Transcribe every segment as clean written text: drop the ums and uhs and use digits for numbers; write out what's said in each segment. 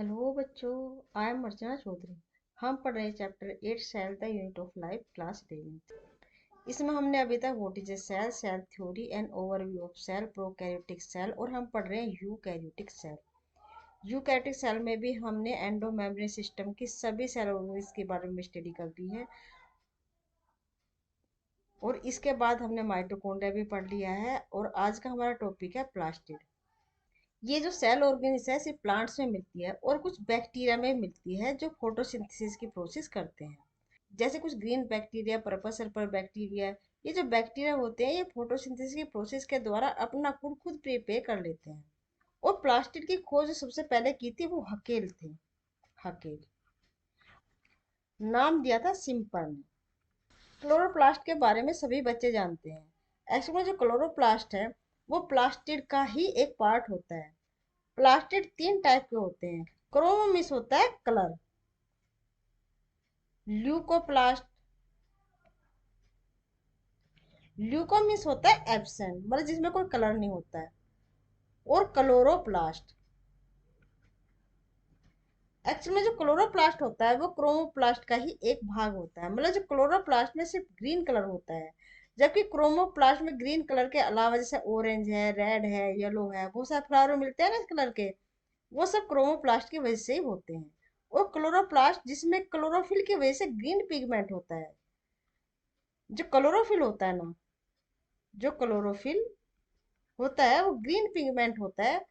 Hello बच्चों, I am अर्चना चौधरी। हम पढ़ रहे हैं chapter 8 cell the unit of life, class 11। इसमें हमने अभी तक what is a cell, cell theory and overview of cell, prokaryotic cell और हम पढ़ रहे हैं यूकैरियोटिक सेल। यूकैरियोटिक सेल में भी हमने एंडो मेम्ब्रेन सिस्टम की सभी सेल ऑर्गेनेल्स के बारे में स्टडी कर ली है और इसके बाद हमने माइटोकॉन्ड्रिया भी पढ़ लिया है और आज का हमारा टॉपिक है प्लास्टिड। ये जो सेल ऑर्गेनिस है सिर्फ प्लांट्स में मिलती है और कुछ बैक्टीरिया में मिलती है जो फोटोसिंथेसिस की प्रोसेस करते हैं। जैसे कुछ green bacteria, purple sulphur bacteria. ये जो बैक्टीरिया होते हैं ये फोटोसिंथेसिस की प्रोसेस के द्वारा अपना फूड खुद प्रिपेयर कर लेते हैं। और प्लास्टिड की खोज जो सबसे पहले की थी वो हकेल थे। हकेल नाम दिया था सिंपल ने। क्लोरोप्लास्ट के बारे में सभी बच्चे जानते हैं। एक्चुअली जो क्लोरोप्लास्ट है वो प्लास्टिड का ही एक पार्ट होता है। प्लास्टिड तीन टाइप के होते हैं। क्रोमोमिस होता है कलर, ल्यूकोप्लास्ट, ल्यूकोमिस होता है एब्सेंट मतलब जिसमें कोई कलर नहीं होता है, और क्लोरोप्लास्ट। एक्चुअली में जो क्लोरोप्लास्ट होता है वो क्रोमोप्लास्ट का ही एक भाग होता है। मतलब जो क्लोरोप्लास्ट में सिर्फ ग्रीन कलर होता है, जबकि क्रोमोप्लास्ट में ग्रीन कलर के अलावा जैसे ऑरेंज है, रेड है, येलो है, वो सब फ्लावर मिलते हैं ना इस कलर के, वो सब क्रोमोप्लास्ट की वजह से ही होते हैं। और क्लोरोप्लास्ट जिसमें क्लोरोफिल की वजह से ग्रीन पिगमेंट होता है। जो क्लोरोफिल होता है ना, जो क्लोरोफिल होता है वो ग्रीन पिगमेंट होता है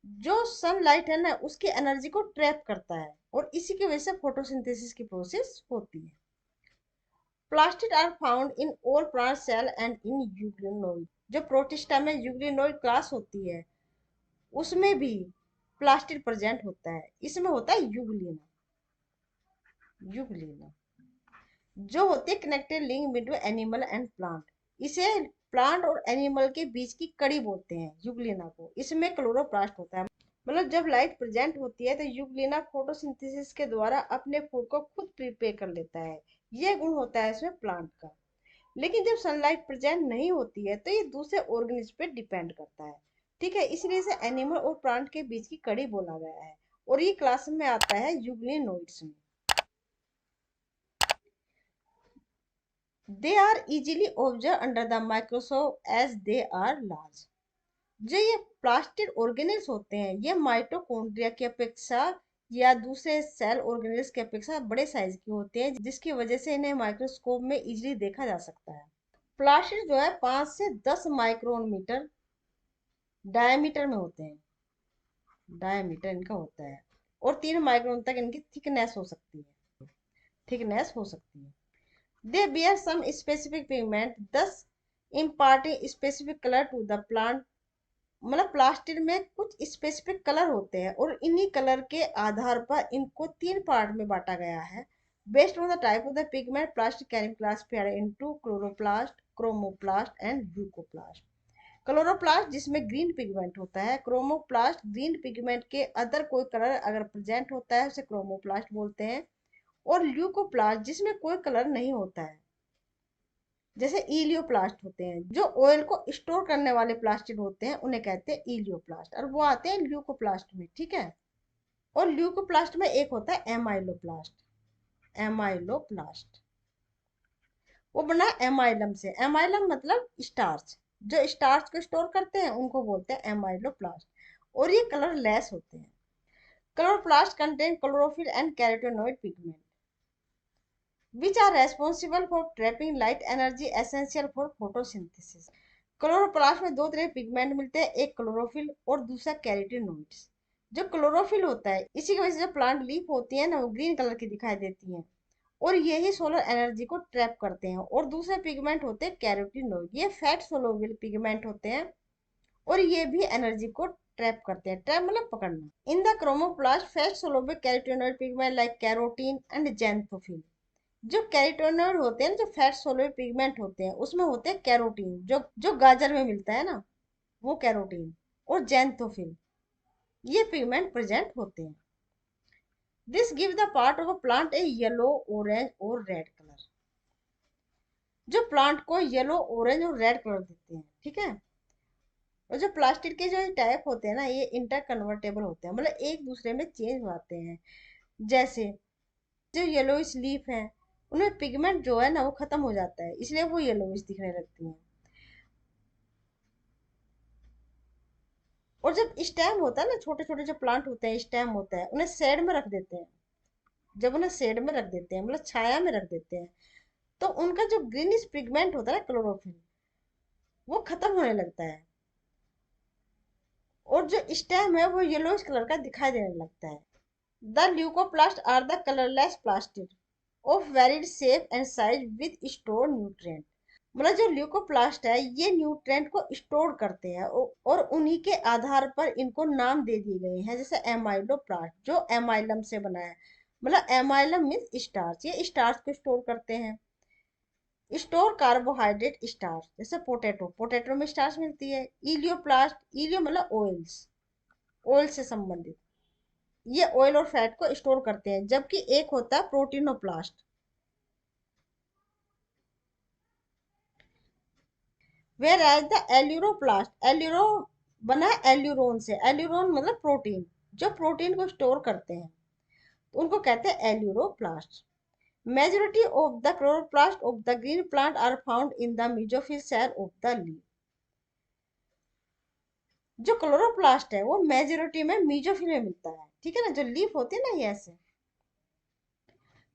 जो सनलाइट है ना उसकी एनर्जी को ट्रैप करता है और इसी की वजह से फोटोसिंथेसिस की प्रोसेस होती है। Plastid are found in all plant cell and in euglenoid. जो प्रोटिस्टा में यूग्लिनोइड क्लास होती है उसमें भी प्लास्टिड प्रेजेंट होता है। इसमें होता है यूग्लिना। यूग्लिना जो होती है connected link between animal and plant. इसे प्लांट और एनिमल के बीच की कड़ी बोलते हैं यूग्लिना को। इसमें क्लोरोप्लास्ट होता है। मतलब जब लाइट प्रेजेंट होती है तो यूग्लिना फोटोसिंथेसिस के द्वारा अपने फूड को खुद प्रिपेयर कर लेता है। ये गुण होता है इसमें प्लांट का। लेकिन जब सनलाइट प्रेजेंट नहीं होती है तो ये दूसरे ऑर्गेनिज्म पे डिपेंड करता है। ठीक है, इसलिए इसे एनिमल और प्लांट के बीच की कड़ी बोला गया है और ये क्लास में आता है यूग्लिनोइड्स में। They are easily observe under the microscope as they are large. जो ये प्लास्टिड ऑर्गेनिल्स होते हैं ये माइटोकॉन्ड्रिया की अपेक्षा या दूसरे सेल ऑर्गेनिल्स की अपेक्षा बड़े साइज के होते हैं, जिसकी वजह से इन्हें माइक्रोस्कोप में इजीली देखा जा सकता है। प्लास्टिड जो है 5 से 10 माइक्रोन मीटर डायमीटर में होते हैं। डायमीटर इनका होता है और 3 माइक्रोन तक इनकी थिकनेस हो सकती है। थिकनेस हो सकती है। They bear some specific pigment, thus imparting specific color to the plant। मतलब प्लास्टिड में कुछ स्पेसिफिक कलर होते हैं और इन्हीं कलर के आधार पर इनको तीन पार्ट में बांटा गया है। Based on the type of the pigment plastic can be classified into chloroplast, chromoplast and leucoplast. Chloroplast जिसमें ग्रीन पिगमेंट होता है, क्रोमोप्लास्ट ग्रीन पिगमेंट के अदर कोई कलर अगर प्रेजेंट होता है उसे क्रोमोप्लास्ट बोलते हैं, और ल्यूकोप्लास्ट जिसमें कोई कलर नहीं होता है जैसे इलियोप्लास्ट होते हैं। जो ऑयल को स्टोर करने वाले प्लास्टिड होते हैं उन्हें कहते हैं इलियोप्लास्ट और वो आते हैं ल्यूकोप्लास्ट में। ठीक है, और ल्यूकोप्लास्ट में एक होता है एमाइलोप्लास्ट। एमाइलोप्लास्ट वो बना एमाइलम से। एमाइलम मतलब स्टार्च। जो स्टार्च को स्टोर करते हैं उनको बोलते हैं एमाइलोप्लास्ट और ये कलर लेस होते हैं। Chloroplast contain chlorophyll and carotenoid pigment which are responsible for trapping light energy essential for photosynthesis। Chloroplast में दो तरह के पिगमेंट मिलते हैं, एक क्लोरोफिल और दूसरा कैरोटीनॉइड्स। जो क्लोरोफिल होता है इसी की वजह से जो प्लांट लीफ होती है ना वो ग्रीन कलर की दिखाई देती हैं और यही सोलर एनर्जी को ट्रैप करते हैं। और दूसरे पिगमेंट होते हैं कैरोटीनॉइड, ये फैट सोलुबल पिगमेंट होते हैं और ये भी एनर्जी को ट्रैप करते हैं। ट्रैप मतलब पकड़ना। In the chromoplast fat soluble carotenoid pigment like carotene and xanthophyll. जो कैरोटीनॉइड होते हैं ना, जो फैट सोलुबल पिगमेंट होते हैं उसमें होते हैं कैरोटीन, जो जो गाजर में मिलता है ना वो कैरोटीन, और जेंथोफिल, ये पिगमेंट प्रेजेंट होते हैं। This give the part of a plant A yellow, orange और रेड कलर। जो प्लांट को येलो, ऑरेंज और रेड कलर देते हैं। ठीक है, और जो प्लास्टिड के जो टाइप होते हैं ना, ये इंटर कन्वर्टेबल होते हैं, मतलब एक दूसरे में चेंज होते हैं। जैसे जो येलोइश लीफ है, उनमें पिगमेंट जो है ना वो खत्म हो जाता है, इसलिए वो येलोइश दिखने लगती हैं। और जब स्टेम होता है ना, छोटे छोटे जो प्लांट होते हैं, स्टेम होता है, उन्हें शेड में रख देते हैं। जब उन्हें शेड में रख देते हैं, मतलब छाया में रख देते हैं, तो उनका जो ग्रीनिश पिगमेंट होता है क्लोरोफिल, वो खत्म होने लगता है, और जो स्टेम है वो येलोइश कलर का दिखाई देने लगता है। The leucoplast are the colourless plastid of varied shape and size with store nutrient. मतलब जो ल्यूकोप्लास्ट है, ये न्यूट्रिएंट को स्टोर करते हैं, और उन्हीं के आधार पर इनको नाम दे दिए गए हैं, जैसे एमाइलोप्लास्ट जो एमाइलम से बना है। मतलब एमाइलम मीन्स स्टार्च, ये स्टार्च को स्टोर करते हैं। स्टोर कार्बोहाइड्रेट स्टार्च, जैसे पोटैटो, पोटैटो में स्टार्च मिलती है। इलियोप्लास्ट, इलियो मतलब ऑयल्स, ऑयल से संबंधित, ये ऑयल और फैट को स्टोर करते हैं। जबकि एक होता है proteinoplast. Whereas the aleuroplast, aleuro बना है एल्यूरोन से, एल्यूरोन मतलब प्रोटीन, जो प्रोटीन को स्टोर करते हैं, तो उनको कहते हैं aleuroplast. Majority of the chloroplast of the green plant are found in the mesophyll cell of the leaf. जो क्लोरोप्लास्ट है वो मेजोरिटी में मीजोफिल में मिलता है, ठीक है ना। जो लीफ होती है ना, ये ऐसे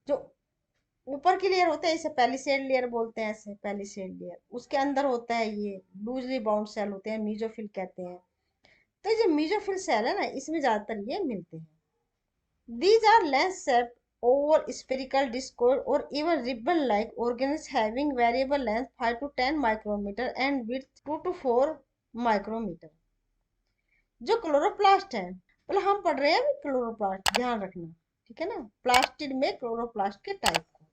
जो ऊपर की लेयर होता है, इसे पेलिसेड लेयर बोलते हैं, ऐसे पेलिसेड लेयर, उसके अंदर होता है ये लूजली बाउंड सेल होते हैं, मीजोफिल कहते हैं। तो ये जो मीजोफिल सेल है ना, इसमें ज्यादातर ये मिलते हैं। These are lens-shaped, oval, spherical, discoid, or even ribbon-like organisms having variable length 5 to 10 micrometer and width 2 to 4 micrometer। जो क्लोरोप्लास्ट है, मतलब हम पढ़ रहे हैं अभी क्लोरोप्लास्ट, ध्यान रखना, ठीक है ना, प्लास्टिड में क्लोरोप्लास्ट के टाइप को।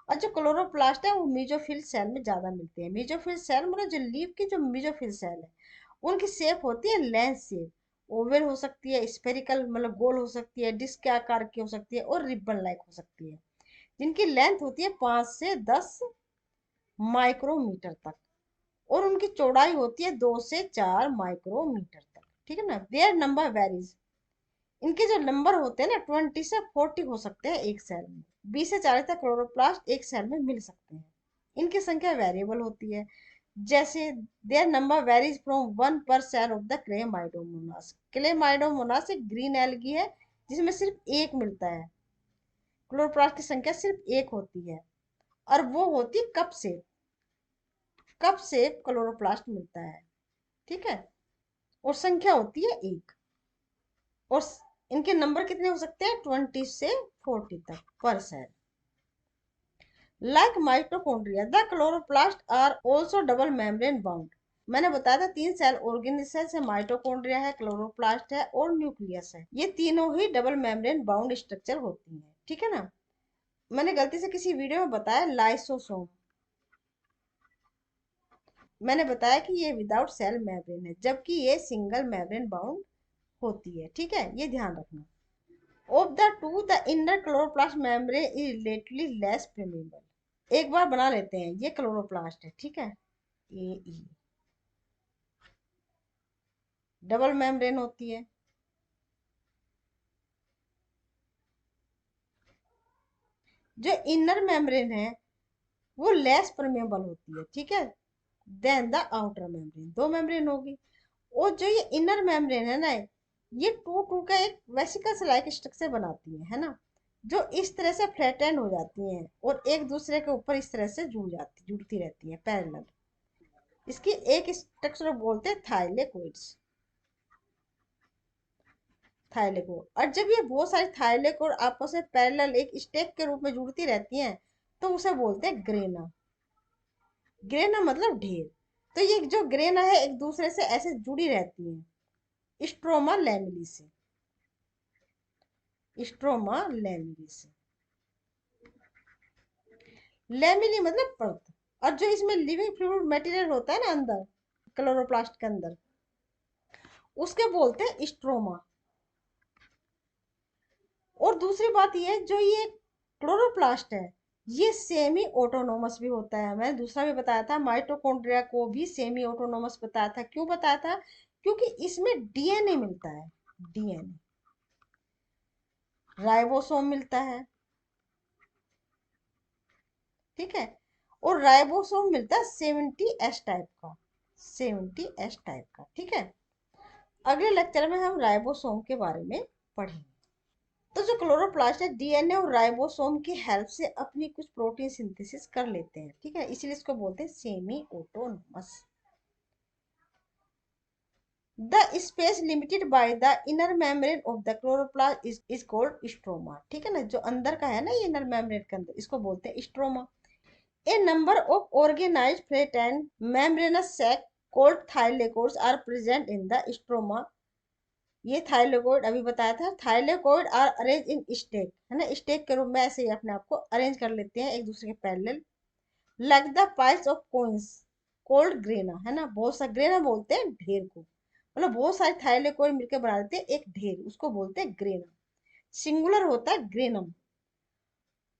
और जो क्लोरोप्लास्ट है वो मीजोफिल सेल में ज्यादा मिलते हैं। मीजोफिल सेल मतलब जो लीफ की जो मीजोफिल सेल है, उनकी शेप होती है लेंस शेप, ओवल हो सकती है, स्फेरिकल मतलब गोल हो सकती है, डिस्क के आकार की हो सकती है, और रिबन लाइक हो सकती है, जिनकी लेंथ होती है 5 से 10 माइक्रोमीटर तक, और उनकी चौड़ाई होती है 2 से 4 माइक्रोमीटर तक, ठीक है ना। देयर नंबर वेरीज, इनके जो नंबर होते हैं ना 20 से 40 हो सकते हैं एक सेल में। 20 से 40 तक क्लोरोप्लास्ट एक सेल में मिल सकते हैं। इनकी संख्या वेरिएबल होती है, जैसे their number varies from 1 per cell of the chlamydomonas. Chlamydomonas एक ग्रीन एल्गी है जिसमें सिर्फ एक मिलता है, क्लोरोप्लास्ट की संख्या सिर्फ एक होती है, और वो होती है कप से, कप से क्लोरोप्लास्ट मिलता है, ठीक है, और संख्या होती है एक। और इनके नंबर कितने हो सकते हैं, 20 से 40 तक per cell. Like mitochondria the chloroplast are also double membrane bound. मैंने बताया था 3 सेल ऑर्गेनिजम्स है, माइटोकॉन्ड्रिया है, क्लोरोप्लास्ट है, और न्यूक्लियस है। ये तीनों ही डबल मेम्ब्रेन बाउंड स्ट्रक्चर होती है, ठीक है ना। मैंने गलती से किसी वीडियो में बताया लाइसोसोम, मैंने बताया कि ये विदाउट सेल मेम्ब्रेन है, जबकि ये सिंगल मेम्ब्रेन बाउंड होती है, ठीक है, ये ध्यान रखना। Of the two the inner chloroplast membrane is relatively less permeable। एक बार बना लेते हैं, ये क्लोरोप्लास्ट है, ठीक है, ए ई डबल मेम्ब्रेन होती है। जो इनर मेम्ब्रेन है वो लेस परमेबल होती है, ठीक है, देन द आउटर मेम्ब्रेन। दो मेम्ब्रेन होगी, और जो ये इनर मेम्ब्रेन है ना, ये टू टू का एक वेसिकल्स लाइक स्ट्रक्चर बनाती है ना, जो इस तरह से फ्लैटेंड हो जाती हैं और एक दूसरे के ऊपर इस तरह से जुड़ती रहती है पैरेलल। इसकी एक स्ट्रक्चर बोलते हैं थाइलेकोइड्स, थाइलेकोड। और जब ये बहुत सारी थाइलेकोड आपस में पैरेलल एक स्टेक के रूप में जुड़ती रहती हैं, तो उसे बोलते हैं ग्रेना। ग्रेना मतलब ढेर। तो ये जो ग्रेना है एक दूसरे से ऐसे जुड़ी रहती हैं स्ट्रोमा लैमिली से, स्ट्रोमा लैमिली से। लैमिली मतलब परत। और जो इसमें लिविंग फ्लूइड मटेरियल होता है ना अंदर, क्लोरोप्लास्ट के अंदर, उसके बोलते हैं स्ट्रोमा। और दूसरी बात ये, जो ये क्लोरोप्लास्ट है, ये सेमी ऑटोनोमस भी होता है। मैंने दूसरा भी बताया था, माइटोकॉन्ड्रिया को भी सेमी ऑटोनोमस बताया था। क्यों बताया था, क्योंकि इसमें डीएनए मिलता है, डीएनए, राइबोसोम मिलता है, ठीक है, और राइबोसोम मिलता है 70S टाइप का, 70S टाइप का, ठीक है। अगले लेक्चर में हम राइबोसोम के बारे में पढ़ेंगे। तो जो क्लोरोप्लास्ट है डीएनए और राइबोसोम की हेल्प से अपनी कुछ प्रोटीन सिंथेसिस कर लेते हैं, ठीक है, इसीलिए इसको बोलते हैं semi autonomous. The space limited by the inner membrane of the chloroplast is called stroma, ठीक है ना, जो अंदर का है ना ये इनर मेम्ब्रेन के अंदर, इसको बोलते हैं stroma. A number of organized flat and membranous sac called thylakoids are present in the stroma. ये थाइलेकोइड अभी बताया था, thylakoid are arrange in stack, है ना, स्टेक के रूप में ऐसे ही अपने आप को अरेंज कर लेते हैं एक दूसरे के parallel, like the piles of coins cold grana, है ना, बहुत सा ग्रेना बोलते हैं ढेर को, मतलब बहुत सारे थाइलेकोइड मिलकर बना देते हैं एक ढेर, उसको बोलते हैं ग्रेना, सिंगुलर होता है ग्रेनम,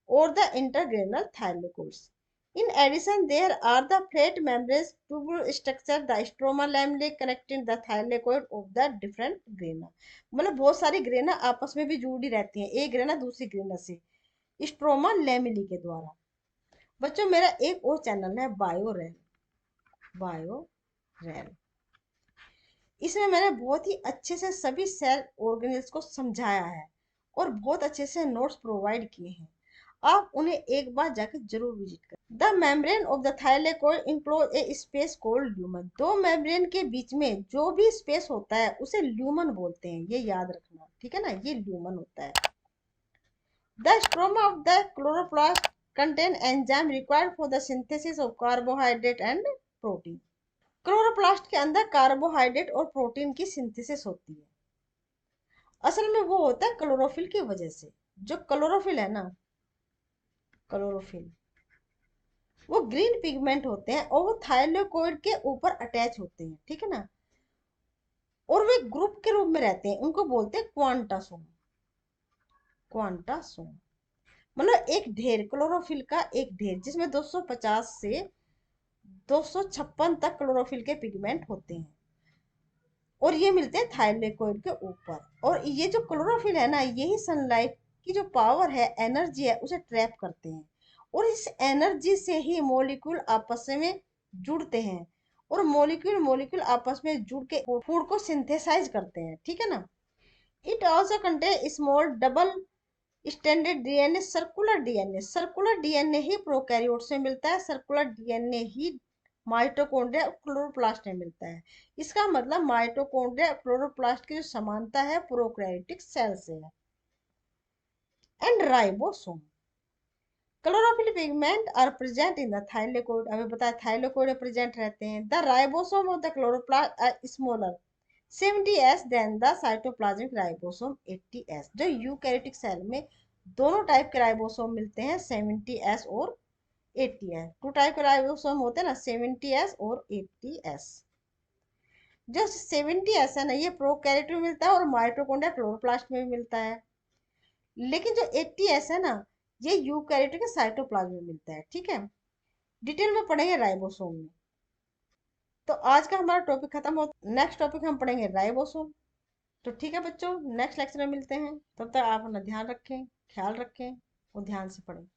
और the intergranular thylakoids. In addition, there are the flat membranes tubular structure, the stroma lamellae connecting the thylakoid of the different grana. मतलब बहुत सारी ग्रेना आपस में भी जुड़ी रहती हैं, एक ग्रेना दूसरी ग्रेना से स्ट्रोमा लैमेली के द्वारा। बच्चों मेरा एक और चैनल है बायोरेल, बायोरेल, इसमें मैंने बहुत ही अच्छे से सभी सेल ऑर्गेनेल्स को समझाया है और बहुत अच्छे से नोट्स प्रोवाइड किए हैं, आप उन्हें एक बार जाकर जरूर विजिट करें। The membrane of the thylakoid enclose A space cold lumen, दो मेम्ब्रेन के बीच में जो भी स्पेस होता है उसे ल्यूमन बोलते हैं, ये याद रखना, ठीक है ना, ये ल्यूमन होता है। The stroma of the chloroplast contain enzyme required for the synthesis of carbohydrate and protein. Chloroplast के अंदर कार्बोहाइड्रेट और प्रोटीन की सिंथेसिस होती है, असल में वो होता है क्लोरोफिल की वजह से। जो क्लोरोफिल है ना, क्लोरोफिल, वो ग्रीन पिगमेंट होते हैं और वो थाइलेकोइड के ऊपर अटैच होते हैं, ठीक है ना, और वे ग्रुप के रूप में रहते हैं, उनको बोलते हैं क्वांटासोम, क्वांटासोम, मतलब एक ढेर, क्लोरोफिल का एक ढेर जिसमें 250 से 256 तक क्लोरोफिल के पिगमेंट होते हैं, और ये मिलते हैं थाइलेकोइड के ऊपर। और ये जो क्लोरोफिल है ना, यही सनलाइट की जो पावर है, एनर्जी है, उसे ट्रैप करते हैं, और इस एनर्जी से ही मॉलिक्यूल आपस में जुड़ते हैं, और मॉलिक्यूल मॉलिक्यूल आपस में जुड़ के फूड को सिंथेसाइज करते हैं, ठीक है ना। It also contain small double standard DNA, circular DNA he prokaryote से मिलता है, सर्कुलर डीएनए ही माइटोकॉन्ड्रिया और क्लोरोप्लास्ट में मिलता है। इसका मतलब माइटोकॉन्ड्रिया और क्लोरोप्लास्ट की जो समानता है प्रोकैरियोटिक सेल से है। And ribosome, chlorophyll pigment are present in the thylakoid, अभी बताया थाइलेकोइड में प्रेजेंट रहते हैं। The ribosome of the chloroplast are smaller 70S than the cytoplasmic ribosome 80S। जो यूकैरियोटिक सेल में दोनों टाइप के राइबोसोम मिलते हैं, 70S और 80S, टू टाइप के राइबोसोम होते हैं ना, 70S और 80S। जो 70S है ना, ये प्रोकैरियोट में मिलता है और माइटोकॉन्ड्रिया क्लोरोप्लास्ट में भी मिलता है, लेकिन जो 80S है ना, ये यूकैरियोटिक के साइटोप्लाज्म में मिलता है, ठीक है। डिटेल में पढ़ेंगे राइबोसोम में। तो आज का हमारा टॉपिक खत्म हो, नेक्स्ट टॉपिक हम पढ़ेंगे राइबोसोम। तो ठीक है बच्चों, नेक्स्ट लेक्चर में मिलते हैं, तब तक आप अपना ध्यान रखें, ख्याल रखें और ध्यान से पढ़ें।